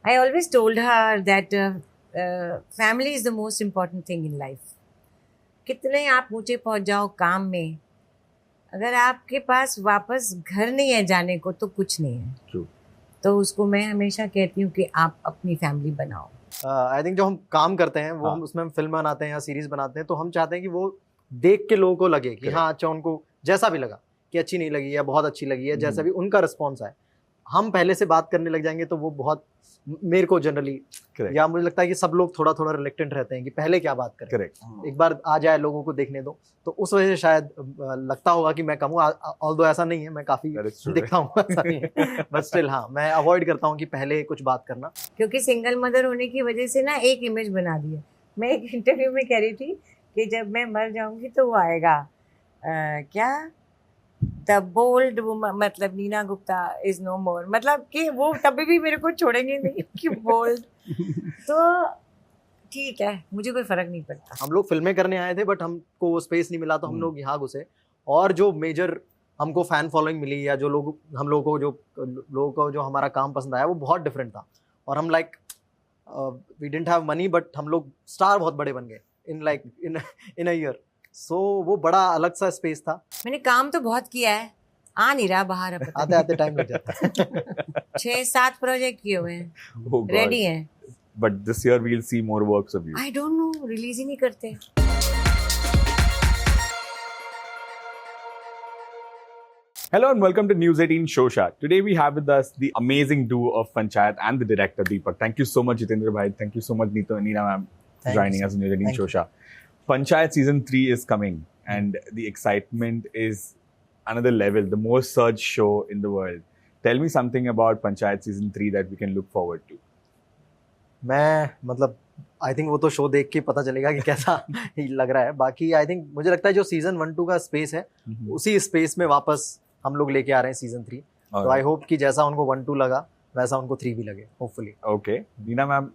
I always told her that family is the most important thing in life. कितने आप ऊंचे पहुंच जाओ काम में, अगर आपके पास वापस घर नहीं है जाने को तो कुछ नहीं है. True. तो उसको मैं हमेशा कहती हूँ कि आप अपनी फैमिली बनाओ. आई थिंक जो हम काम करते हैं वो हम उसमें हम फिल्म बनाते हैं या सीरीज बनाते हैं तो हम चाहते हैं कि वो देख के लोगों को लगे कि हाँ अच्छा, उनको जैसा भी लगा कि अच्छी नहीं लगी या बहुत अच्छी लगी है, जैसा भी उनका रिस्पॉन्स आए, हम पहले से बात करने लग जाएंगे तो वो बहुत, मेरे को जनरली या मुझे लगता है कि सब लोग थोड़ा थोड़ा रिलेक्टेंट रहते हैं कि पहले क्या बात करें. करेक्ट. एक बार आ जाए लोगों को देखने दो, तो उस वजह से शायद लगता होगा कि मैं कम हूँ, ऑल्दो ऐसा नहीं है, मैं काफी दिखता हूँ, ऐसा नहीं है, बट स्टिल हाँ मैं अवॉइड करता हूँ कि पहले कुछ बात करना, क्योंकि सिंगल मदर होने की वजह से ना एक इमेज बना दी है. मैं एक इंटरव्यू में कह रही थी कि जब मैं मर जाऊंगी तो वो आएगा क्या द बोल्ड मतलब नीना गुप्ता इज नो मोर, मतलब कि वो तभी भी मेरे को छोड़ेंगे नहीं कि बोल्ड. तो ठीक है, मुझे कोई फर्क नहीं पड़ता. हम लोग फिल्में करने आए थे बट हमको वो स्पेस नहीं मिला तो हम लोग यहाँ घुसे, और जो मेजर हमको फैन फॉलोइंग मिली या जो लोग हम लोगों को जो हमारा काम पसंद आया वो बहुत डिफरेंट था, और हम like we didn't have money but हम लोग स्टार बहुत बड़े बन गए इन अ ईयर. सो वो बड़ा अलग सा स्पेस था. मैंने काम तो बहुत किया है, आ नहीं रहा बाहर. अब आते आते टाइम लग जाता है. 6-7 प्रोजेक्ट किए हुए हैं, रेडी हैं. But this year we'll see more works of you. I don't know, release ही नहीं करते. Hello and welcome to News 18 Shosha. Today we have with us the amazing duo of Panchayat and the director Deepak. Thank you so much, Jitendra bhai. Thank you so much, Neena ma'am, joining us in News 18 Shosha. Panchayat season 3 is coming and the excitement is another level, the most searched show in the world. Tell me something about Panchayat season 3 that we can look forward to. मैं मतलब I think वो तो show देख के पता चलेगा कि कैसा लग रहा है. बाकी आई थिंक मुझे लगता है जो सीजन 1-2 का स्पेस है उसी स्पेस में वापस हम लोग लेके आ रहे हैं सीजन 3. तो आई होप कि जैसा उनको 1-2 लगा वैसा उनको 3 भी लगे, hopefully. Okay. Neena ma'am,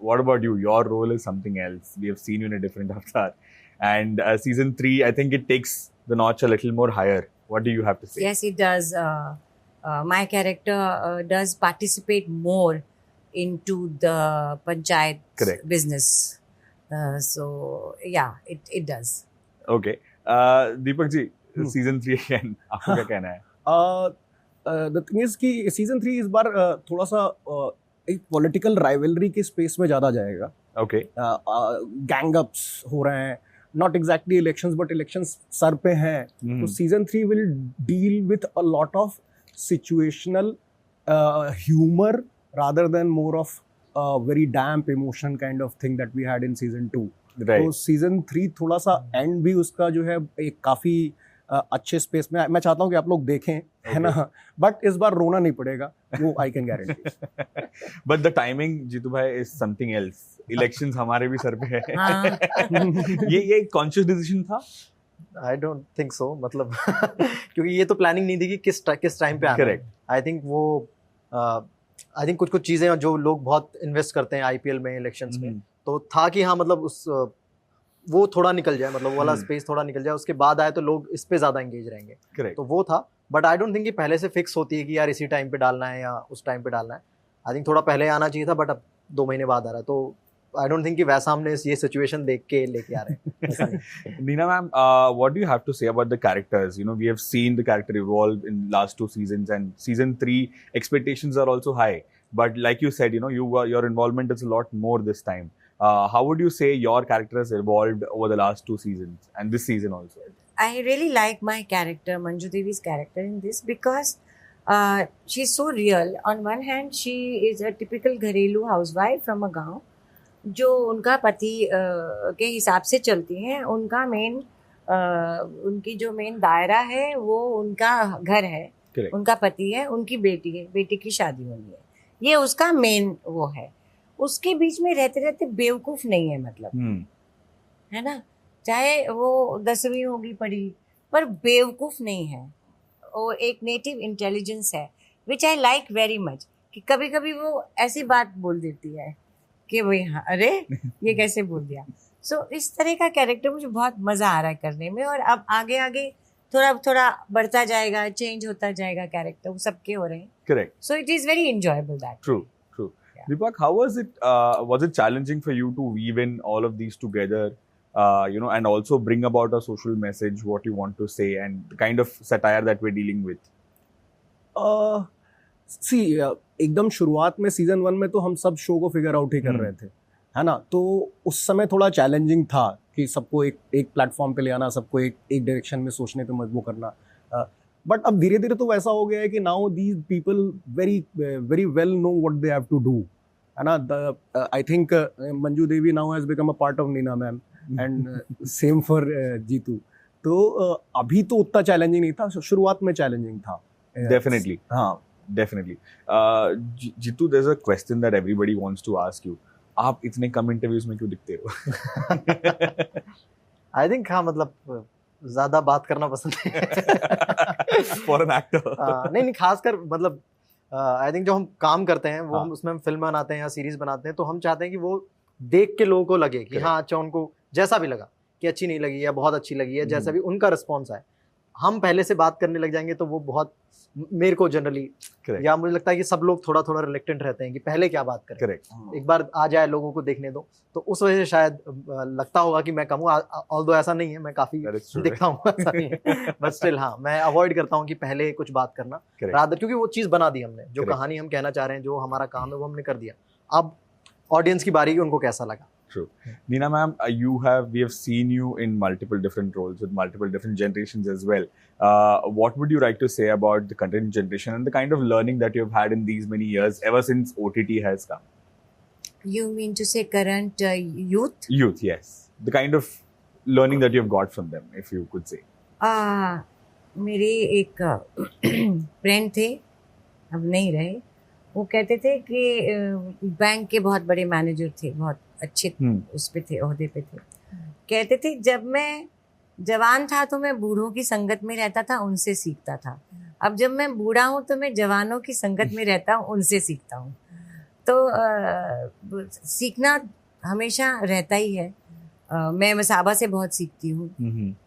what about you? Your role is something else. We have seen you in a different avatar. And season 3, I think it takes the notch a little more higher. What do you have to say? Yes, it does. My character does participate more into the Panchayat business. So yeah, it does. Okay. Deepak ji, season 3 again. आपको क्या कहना है? The thing is कि season 3 इस बार थोड़ा सा एक political rivalry के स्पेस में ज़्यादा जाएगा. Okay. गैंग अप्स हो रहे हैं, not exactly elections but elections sir पे हैं. तो season 3 will deal with a lot of situational humour rather than more of very damp emotion kind of thing that we had in season 2. Right. तो season 3 थोड़ा सा and भी उसका जो है एक काफी अच्छे स्पेस में मैं चाहता हूँ कि आप लोग देखें, है ना. बट इस बार रोना नहीं पड़ेगा, वो I can guarantee. But the timing, Jeetu bhai, is something else. Elections हमारे भी सर पे है. ये conscious decision था? आई डोंट थिंक सो, मतलब क्योंकि ये तो प्लानिंग नहीं थी कि किस टाइम पे आना. Correct. आई थिंक वो आई थिंक कुछ चीजें जो लोग बहुत इन्वेस्ट करते हैं आईपीएल में, इलेक्शंस में, तो था कि हाँ मतलब वो थोड़ा निकल जाए, मतलब वो वाला स्पेस थोड़ा निकल जाए, उसके बाद आए तो लोग इस पे ज्यादा एंगेज रहेंगे. Correct. तो वो था. बट आई डोंट थिंक कि पहले से फिक्स होती है कि यार इसी टाइम पे डालना है या उस टाइम पे डालना है. आई थिंक थोड़ा पहले आना चाहिए था, बट अब 2 महीने बाद आ रहा है. तो आई डोंट थिंक कि वैसा हमने ये सिचुएशन देख के लेके आ रहे हैं. Neena ma'am, what do you have to say about the characters? You know, we have seen the character evolve in last 2 seasons, and season 3 expectations are also high. But like you said, you know, your involvement is a lot more this time. How would you say your character has evolved over the last 2 seasons and this season also? I really like my character, Manju Devi's character in this, because she's so real. On one hand, she is a typical घरेलू housewife from a गाँव, जो उनका पति के हिसाब से चलती हैं. उनका उनकी जो मेन दायरा है वो उनका घर है. Correct. उनका पति है, उनकी बेटी है, बेटी की शादी होनी है, ये उसका मेन वो है. उसके बीच में रहते रहते बेवकूफ नहीं है, मतलब है ना, चाहे वो 10वीं होगी पढ़ी पर बेवकूफ नहीं है. वो एक नेटिव इंटेलिजेंस है, विच आई लाइक वेरी मच. कि कभी कभी वो ऐसी बात बोल देती है कि भाई हाँ अरे ये कैसे बोल दिया. सो इस तरह का कैरेक्टर मुझे बहुत मज़ा आ रहा है करने में, और अब आगे आगे थोड़ा थोड़ा बढ़ता जाएगा, चेंज होता जाएगा कैरेक्टर, वो सबके हो रहे हैं. Correct. So it is very enjoyable that. True. Deepak, how was it? Was it challenging for you to weave in all of these together, and also bring about a social message, what you want to say, and the kind of satire that we're dealing with? सी एकदम शुरुआत में season 1 में तो हम सब show को figure out ही कर रहे थे, है ना, तो उस समय थोड़ा चैलेंजिंग था कि सबको एक प्लेटफॉर्म पे ले आना, सबको एक डायरेक्शन में सोचने पे मजबूर करना, बट अब धीरे धीरे तो वैसा हो गया है कि now these people very well know what they have to do, है ना. I think Manju Devi now has become a part of Neena ma'am and same for Jeetu. तो अभी तो उतना चैलेंजिंग नहीं था, शुरुआत में चैलेंजिंग था. Definitely. Definitely. Jitu, there's a question that everybody wants to ask you. आप इतने कम इंटरव्यूज में क्यों दिखते हो? आई थिंक हाँ, मतलब ज्यादा बात करना पसंद है फॉर एन एक्टर. नहीं, खासकर मतलब आई थिंक जो हम काम करते हैं वो हम उसमें फिल्म बनाते हैं या सीरीज बनाते हैं, तो हम चाहते हैं कि वो देख के लोगों को लगे कि हाँ अच्छा, उनको जैसा भी लगा कि अच्छी नहीं लगी या बहुत अच्छी लगी है, जैसा भी उनका रिस्पॉन्स आए. हम पहले से बात करने लग जाएंगे तो वो बहुत, मेरे को जनरली या मुझे लगता है कि सब लोग थोड़ा थोड़ा रिलेक्टेंट रहते हैं कि पहले क्या बात करें. Correct. एक बार आ जाए, लोगों को देखने दो, तो उस वजह से शायद लगता होगा कि मैं कम हूँ, ऑल्दो ऐसा नहीं है, मैं काफी दिखता हूँ, ऐसा नहीं है, बट स्टिल हाँ, मैं अवॉइड करता हूँ कि पहले कुछ बात करना, रादर क्योंकि वो चीज बना दी हमने, जो कहानी हम कहना चाह रहे हैं, जो हमारा काम है वो हमने कर दिया. अब ऑडियंस की बारी, उनको कैसा लगा. True. Neena ma'am, we have seen you in multiple different roles with multiple different generations as well. What would you like to say about the content generation and the kind of learning that you've had in these many years ever since OTT has come? You mean to say current youth? Youth, yes. The kind of learning that you've got from them, if you could say. मेरे एक friend थे, अब नहीं रहे, वो कहते थे कि बैंक के बहुत बड़े मैनेजर थे, बहुत अच्छे उस पे थे, ओहदे पे थे. कहते थे जब मैं जवान था तो मैं बूढ़ों की संगत में रहता था, उनसे सीखता था. अब जब मैं बूढ़ा हूँ तो मैं जवानों की संगत में रहता हूँ, उनसे सीखता हूँ. तो सीखना हमेशा रहता ही है. मैं मसाबा से बहुत सीखती हूँ,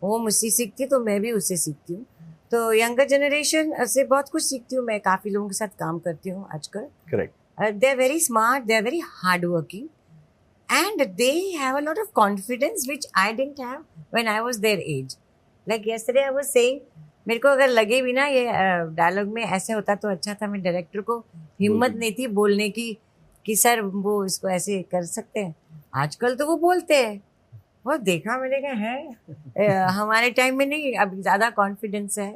वो मुझसे सीखती है तो मैं भी उससे सीखती हूँ. तो यंगर जनरेशन से बहुत कुछ सीखती हूँ. मैं काफ़ी लोगों के साथ काम करती हूँ आजकल. Correct. They are very smart, they are very hard working, and they have a lot of confidence which I didn't have when I was their age. Like yesterday I was saying, मेरे को अगर लगे भी ना ये dialogue में ऐसे होता तो अच्छा था, मैं डायरेक्टर को हिम्मत नहीं थी बोलने की कि सर वो इसको ऐसे कर सकते हैं. आजकल तो वो बोलते हैं, वो देखा मैंने कहा है हमारे टाइम में नहीं, अब ज़्यादा कॉन्फिडेंस है.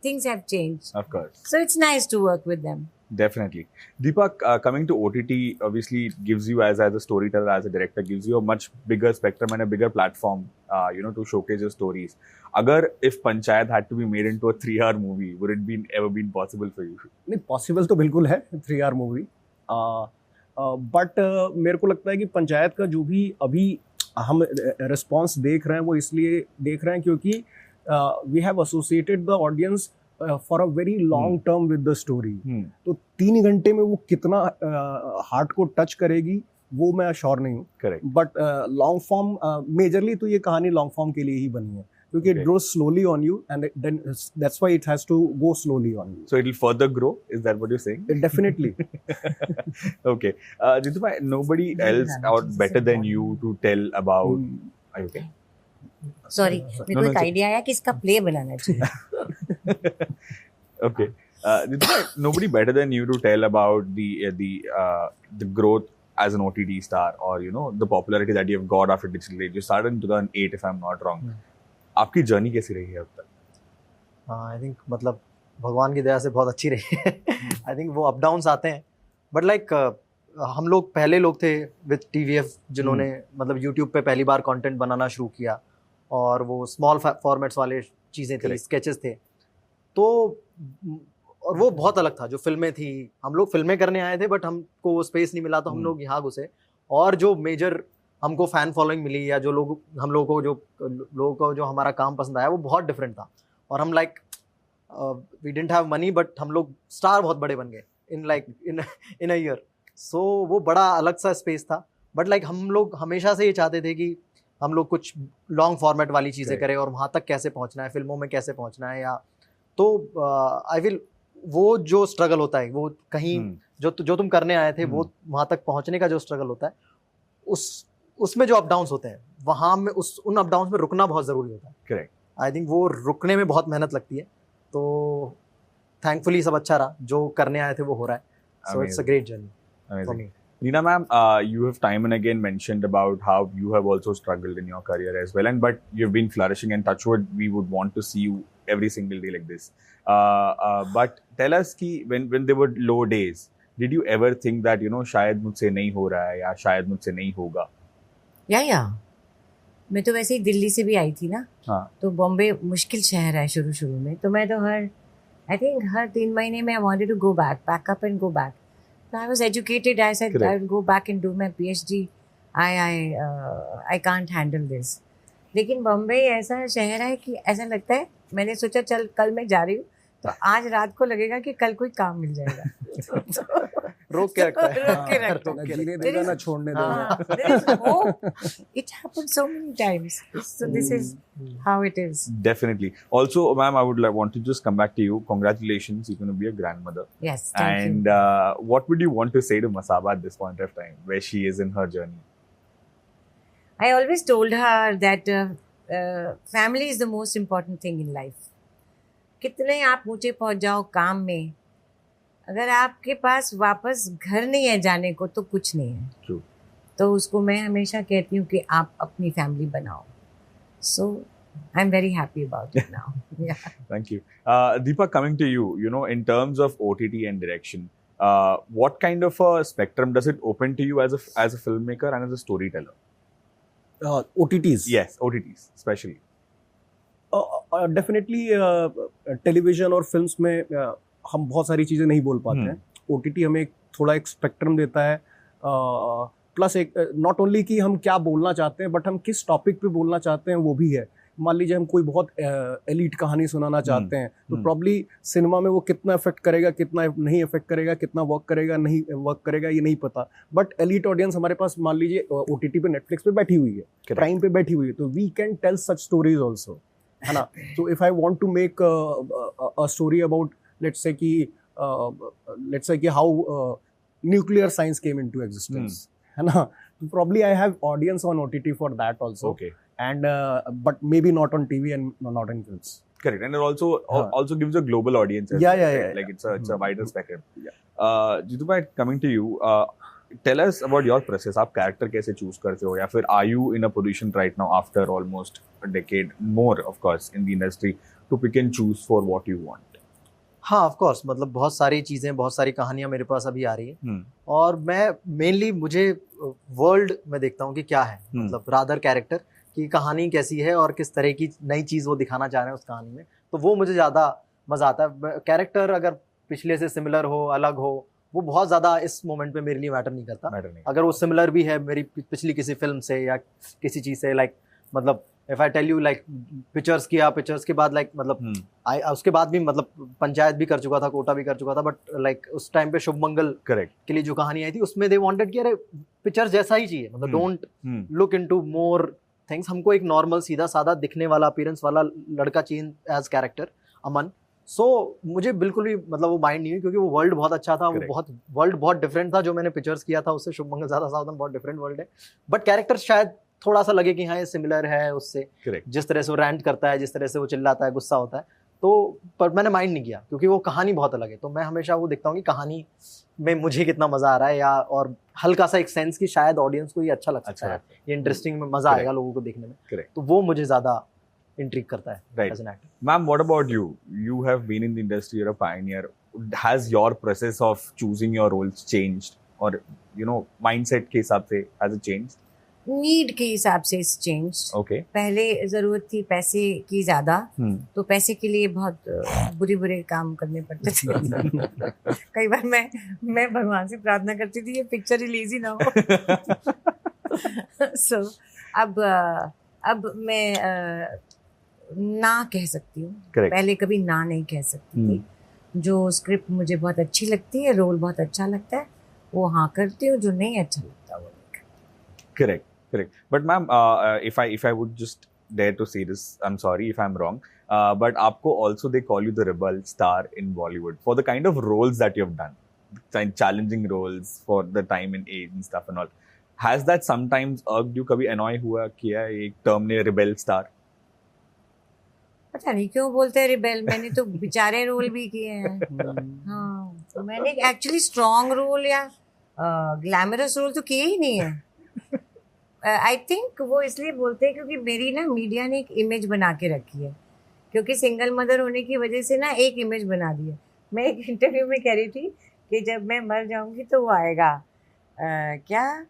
Things have changed. Of course. So it's nice to work with them. Definitely. Deepak, coming to OTT obviously gives you as a storyteller, as a director, gives you a much bigger spectrum and a bigger platform, to showcase your stories. If Panchayat had to be made into a 3-hour movie, would it ever been possible for you? नहीं, possible तो बिल्कुल है 3-hour movie. But मेरे को लगता है कि पंचायत का जो भी अभी हम रिस्पॉन्स देख रहे हैं, वो इसलिए देख रहे हैं क्योंकि we have associated the audience for a very long term with the story. तो 3 घंटे में वो कितना हार्ट को टच करेगी वो मैं श्योर नहीं हूँ. Correct. But long form majorly तो ये कहानी लॉन्ग फॉर्म के लिए ही बनी है क्योंकि it grows slowly on you and then that's why it has to go slowly on you. So it will further grow, is that what you're saying? Definitely. Okay. Jitu bhai, nobody else or better than you to tell about. Are you okay? Sorry, मेरे को एक idea आया कि इसका play बनाना चाहिए. Okay. Nobody better than you to tell about the growth as an OTT star, or the popularity that you've got after digital age. You started in 2008, if I'm not wrong. आपकी journey कैसी रही है अब तक? I think मतलब भगवान की दया से बहुत अच्छी रही है. आई थिंक वो अप डाउन्स आते हैं, बट लाइक हम लोग पहले लोग थे विद TVF जिन्होंने मतलब YouTube पे पहली बार कंटेंट बनाना शुरू किया, और वो स्मॉल फॉर्मेट्स वाले चीज़ें थी, स्केचेस थे, तो और वो बहुत अलग था. जो फिल्में थी, हम लोग फिल्में करने आए थे बट हमको वो स्पेस नहीं मिला, तो हम लोग यहाँ घुसे, और जो मेजर हमको फैन फॉलोइंग मिली या जो लोग हम लोगों को जो हमारा काम पसंद आया वो बहुत डिफरेंट था. और हम like we didn't have money but हम लोग स्टार बहुत बड़े बन गए इन अ ईयर. सो वो बड़ा अलग सा स्पेस था. बट लाइक हम लोग हमेशा से ये चाहते थे कि हम लोग कुछ लॉन्ग फॉर्मेट वाली चीज़ें करें, और वहाँ तक कैसे पहुँचना है, फिल्मों में कैसे पहुँचना है, या तो आई विल वो जो स्ट्रगल होता है वो कहीं जो तुम करने आए थे वो वहां तक पहुंचने का जो स्ट्रगल होता है उसमें जो अप डाउन्स होते हैं वहां में उन अप डाउन्स में रुकना बहुत जरूरी होता है. करेक्ट. आई थिंक वो रुकने में बहुत मेहनत लगती है. तो थैंकफुली सब अच्छा रहा, जो करने आए थे वो हो रहा है. So it's a great journey for me. Neena ma'am, you have time and again mentioned about how you have also struggled in your career as well, but you've been flourishing, and touch wood, we would want to see you every single day like this. But tell us कि when there were low days, did you ever think that शायद मुझसे नहीं हो रहा है या शायद मुझसे नहीं होगा? या मैं तो वैसे ही दिल्ली से भी आई थी ना. हाँ. तो बॉम्बे मुश्किल शहर है शुरू में, तो मैं तो हर 3 महीने में I wanted to go back up and go back. So I was educated. I said I will go back and do my PhD. I can't handle this. लेकिन बॉम्बे ऐसा शहर है कि ऐसा लगता है, मैंने सोचा चल कल मैं जा रही हूँ तो आज रात को लगेगा कि कल कोई काम मिल जाएगा. रोक के रखता है. ना जीने देगा ना छोड़ने देगा. There is hope. It happened so many times. So this is how it is. Definitely. Also, ma'am, I would want to just come back to you. Congratulations, you're going to be a grandmother. Yes, thank you. And what would you want to say to Masaba at this point of time, where she is in her journey? I always told her that family is the most important thing in life. कितने आप ऊंचे पहुंच जाओ काम में, अगर आपके पास वापस घर नहीं है जाने को तो कुछ नहीं है. True. तो उसको मैं हमेशा कहती हूँ कि आप अपनी फैमिली बनाओ. So I'm very happy about it now. Yeah. Thank you. Deepak, coming to you, in terms of OTT and direction, what kind of a spectrum does it open to you as a filmmaker and as a storyteller? OTTs. Yes, OTTs especially. Definitely television और films में हम बहुत सारी चीज़ें नहीं बोल पाते हैं. OTT हमें थोड़ा एक स्पेक्ट्रम देता है, प्लस एक नॉट ओनली कि हम क्या बोलना चाहते हैं बट हम किस टॉपिक पे बोलना चाहते हैं वो भी है. मान लीजिए हम कोई बहुत एलीट कहानी सुनाना चाहते हैं तो प्रॉब्ली सिनेमा में वो कितना इफेक्ट करेगा, कितना नहीं इफेक्ट करेगा, कितना वर्क करेगा, नहीं वर्क करेगा, ये नहीं पता. बट एलीट ऑडियंस हमारे पास मान लीजिए OTT पे, नेटफ्लिक्स पे बैठी हुई है, प्राइम पे बैठी हुई है, तो we can tell such stories also, है ना. So if I want to make a story about let's say कि how nuclear science came into existence, है ना, तो probably I have audience on OTT for that also. Okay. And but maybe not on TV and not in films. Correct, and it also gives a global audience. Yeah. Like it's a wider spectrum. Yeah. Jitu bhai, coming to you, tell us about your process. आप character कैसे choose करते हो, या फिर are you in a position right now after almost a decade more, of course, in the industry to pick and choose for what you want? हाँ, of course, मतलब बहुत सारी चीज़ें, बहुत सारी कहानियाँ मेरे पास अभी आ रही है. और मैं मेनली मुझे वर्ल्ड में देखता हूँ कि क्या है, मतलब रादर कैरेक्टर की कहानी कैसी है और किस तरह की नई चीज़ वो दिखाना चाह रहे हैं उस कहानी में, तो वो मुझे ज़्यादा मज़ा आता है. कैरेक्टर अगर पिछले से सिमिलर हो, अलग हो, वो बहुत ज़्यादा इस मोमेंट पे मेरे लिए मैटर नहीं करता. अगर वो सिमिलर भी है मेरी पिछली किसी फिल्म से या किसी चीज़ से, लाइक मतलब if I tell you like pictures के बाद लाइक मतलब उसके बाद भी मतलब पंचायत भी कर चुका था, कोटा भी कर चुका था, बट लाइक उस टाइम पे शुभ मंगल के लिए जो कहानी आई थी उसमें दे वांटेड कि अरे पिक्चर्स जैसा ही चाहिए, मतलब don't look into more things, हमको एक नॉर्मल सीधा साधा दिखने वाला अपीयरेंस वाला लड़का चाहिए एज कैरेक्टर अमन. सो मुझे बिल्कुल भी मतलब वो माइंड नहीं हुई, क्योंकि वो वर्ल्ड बहुत अच्छा था, वो वर्ल्ड बहुत डिफरेंट था जो मैंने पिक्चर्स किया था उससे. शुभ मंगल ज़्यादा सावधान बहुत डिफरेंट वर्ल्ड है, बट कैरेक्टर शायद थोड़ा सा लगे कि हाँ ये सिमिलर है उससे. जिस तरह से वो रैंट करता है, जिस तरह से वो चिल्लाता है, गुस्सा होता है, तो पर मैंने माइंड नहीं किया क्योंकि वो कहानी बहुत अलग है. तो मैं हमेशा वो देखता हूँ कि कहानी में मुझे कितना मजा आ रहा है, या और हल्का सा एक सेंस की शायद ऑडियंस को ये अच्छा लग सकता है, ये इंटरेस्टिंग में मजा आएगा लोगों को देखने में, तो वो मुझे ज्यादा इंट्रिग करता है as an actor. Ma'am, what about you? You have been in the industry, you're a pioneer. Has your process of choosing your roles changed, or mindset के हिसाब से has it changed? नीड के हिसाब से it's changed. Okay. पहले जरूरत थी पैसे की ज्यादा, तो पैसे के लिए बहुत बुरे काम करने पड़ते थे. कई बार मैं भगवान से प्रार्थना करती थी ये पिक्चर रिलीज ही ना हो. So, अब मैं ना कह सकती हूँ. पहले कभी ना नहीं कह सकती थी. जो स्क्रिप्ट मुझे बहुत अच्छी लगती है, रोल बहुत अच्छा लगता है, वो हाँ करती हूँ, जो नहीं अच्छा लगता वो नहीं. Correct. But ma'am, if I would just dare to say this, I'm sorry if I'm wrong, but आपको also they call you the rebel star in Bollywood for the kind of roles that you've done. challenging roles for the time and age and stuff and all. Has that sometimes irked you? कभी annoy हुआ किया एक term ने rebel star? पता नहीं क्यों बोलते हैं रिबेल, मैंने तो बेचारे रोल भी किए हैं. हाँ, तो मैंने एक्चुअली स्ट्रॉन्ग रोल या ग्लैमरस रोल तो किए ही नहीं है. आई थिंक वो इसलिए बोलते हैं क्योंकि मेरी ना मीडिया ने एक इमेज बना के रखी है, क्योंकि सिंगल मदर होने की वजह से ना एक इमेज बना दी है. मैं एक इंटरव्यू में कह रही थी कि जब मैं मर जाऊंगी तो वो आएगा क्या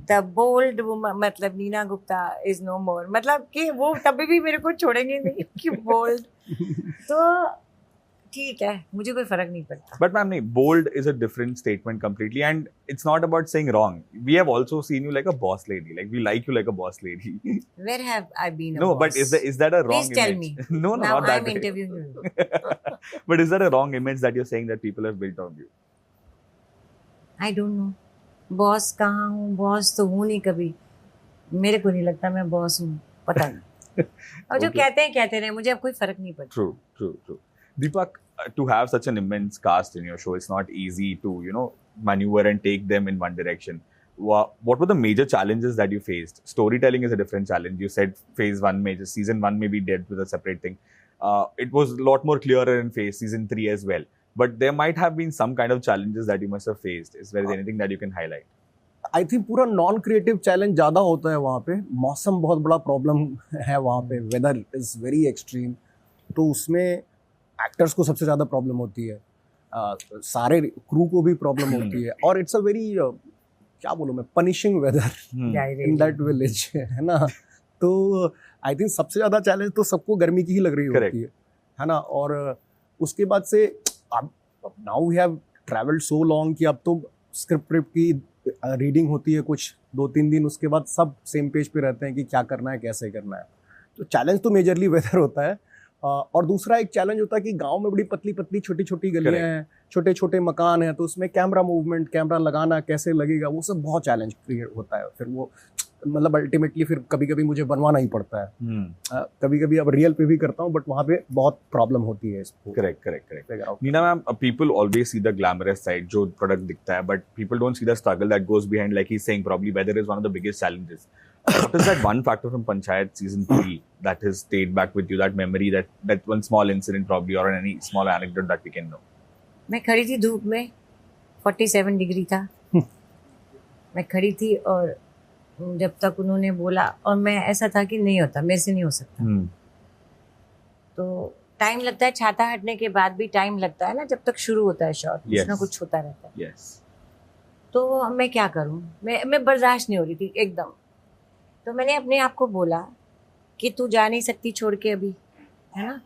द बोल्ड मतलब नीना गुप्ता इज नो मोर, मतलब कि वो तभी भी मेरे को छोड़ेंगे नहीं कि बोल्ड. तो ठीक है, मुझे कोई फर्क नहीं पड़ता. But ma'am, bold is a different statement completely, and it's not about saying wrong. We have also seen you like a boss lady. Like we like you like a boss lady. Where have I been? No, but is that a wrong Please tell image? me. No, Now not that I'm way. interviewing you. But is that a wrong image that you're saying that people have built of you? I don't know. Boss कहाँ हूँ? Boss तो हूँ नहीं कभी. मेरे को नहीं लगता मैं बॉस हूँ, पता नहीं. और जो कहते रहे, मुझे अब कोई फर्क नहीं पड़ता. True. Deepak, to have such an immense cast in your show, it's not easy to, maneuver and take them in one direction. What were the major challenges that you faced? Storytelling is a different challenge. You said phase 1 season 1 maybe dealt with a separate thing. It was a lot more clearer in season 3 as well. But there might have been some kind of challenges that you must have faced. Is there anything that you can highlight? I think पूरा non creative challenge ज़्यादा होता है वहाँ पे. मौसम बहुत बड़ा problem है वहाँ पे. वेदर इज़ वेरी एक्सट्रीम, तो उसमें एक्टर्स को सबसे ज़्यादा प्रॉब्लम होती है. सारे क्रू को भी प्रॉब्लम होती है. और इट्स अ वेरी क्या बोलूँ मैं, punishing weather in that village, है ना. तो आई थिंक सबसे ज़्यादा चैलेंज तो सबको गर्मी की ही लग रही होती है ना. और उसके बाद से अब now we have travelled so long कि अब तो स्क्रिप्ट की रीडिंग होती है कुछ 2-3 दिन, उसके बाद सब सेम पेज पे रहते हैं कि क्या करना है, कैसे करना है. तो चैलेंज तो मेजरली वेदर होता है. और दूसरा एक चैलेंज होता है कि गांव में बड़ी पतली पतली छोटी छोटी गलियां हैं, छोटे छोटे मकान हैं, तो उसमें कैमरा मूवमेंट, कैमरा लगाना कैसे लगेगा, वो सब बहुत चैलेंज क्रिएट होता है. फिर वो मतलब अल्टीमेटली फिर कभी कभी मुझे बनवाना ही पड़ता है. कभी कभी अब रियल पे भी करता हूँ, बट वहाँ पे बहुत प्रॉब्लम होती है इसको. Correct. Neena ma'am, people always see the glamorous side, जो प्रोडक्ट दिखता है, but people don't see the struggle that goes behind. Like he's saying, probably weather is one of the biggest challenges. What is that one factor from Panchayat season 3 that has stayed back with you, that memory, that one small incident probably, or any small anecdote that we can know? मैं खड़ी थी धूप में, 47 degree था. मैं खड़ी थी और जब तक उन्होंने बोला, और मैं ऐसा था कि नहीं होता, मेरे से नहीं हो सकता. तो टाइम लगता है, छाता हटने के बाद भी टाइम लगता है ना, जब तक शुरू होता है शॉट. कुछ ना कुछ होता रहता है. तो मैं क्या करूं, मैं बर्दाश्त नहीं हो रही थी एकदम. तो मैंने अपने आप को बोला कि तू जा नहीं सकती छोड़ के अभी, है ना,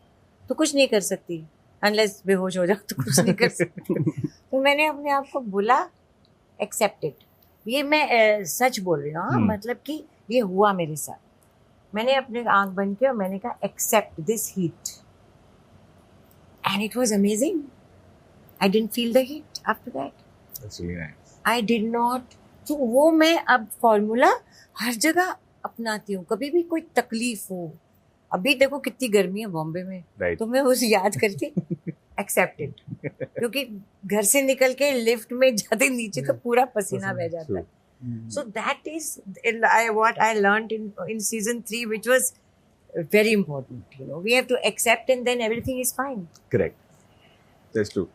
तो कुछ नहीं कर सकती, अनलेस बेहोश हो जाओ तो कुछ नहीं कर सकती. तो मैंने अपने आप को बोला एक्सेप्टेड. ये मैं सच बोल रही हूँ, मतलब कि ये हुआ मेरे साथ. मैंने अपने आंख बंद किया और मैंने कहा accept this heat, and it was amazing. I didn't feel the heat after that. That's really nice. I did not. तो वो मैं अब फॉर्मूला हर जगह अपनाती हूँ. कभी भी कोई तकलीफ हो, अभी देखो कितनी गर्मी है बॉम्बे में, Right. तो मैं उस याद करके एक्सेप्टेड. क्योंकि घर से निकल के लिफ्ट में जाते नीचे तो पूरा पसीना बह जाता है. So that is what I learned in season 3, which was very important. We have to accept, and then everything is fine. Correct. That's true.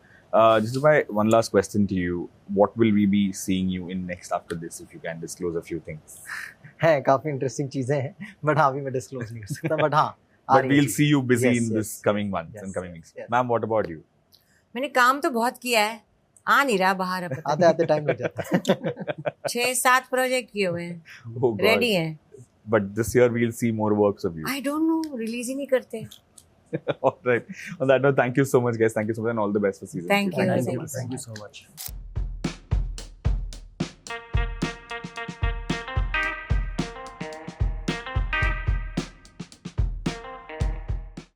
Just one last question to you. What will we be seeing you in next after this, if you can disclose a few things? है काफी interesting चीजें हैं, but हाँ, अभी मैं disclose नहीं कर सकता. बट हाँ, But we'll see you busy in this coming months and coming weeks. Yes. Ma'am, what about you? मैंने काम तो बहुत किया है, आ नहीं रहा बाहर. अब आते आते टाइम लग जाता है. 6-7 प्रोजेक्ट किए हुए हैं, Oh God. रेडी हैं. But this year we'll see more works of you. I don't know, release ही नहीं करते. All right. On that note, thank you so much, guys. Thank you so much, and all the best for season 2. Thank you. Thank you so much.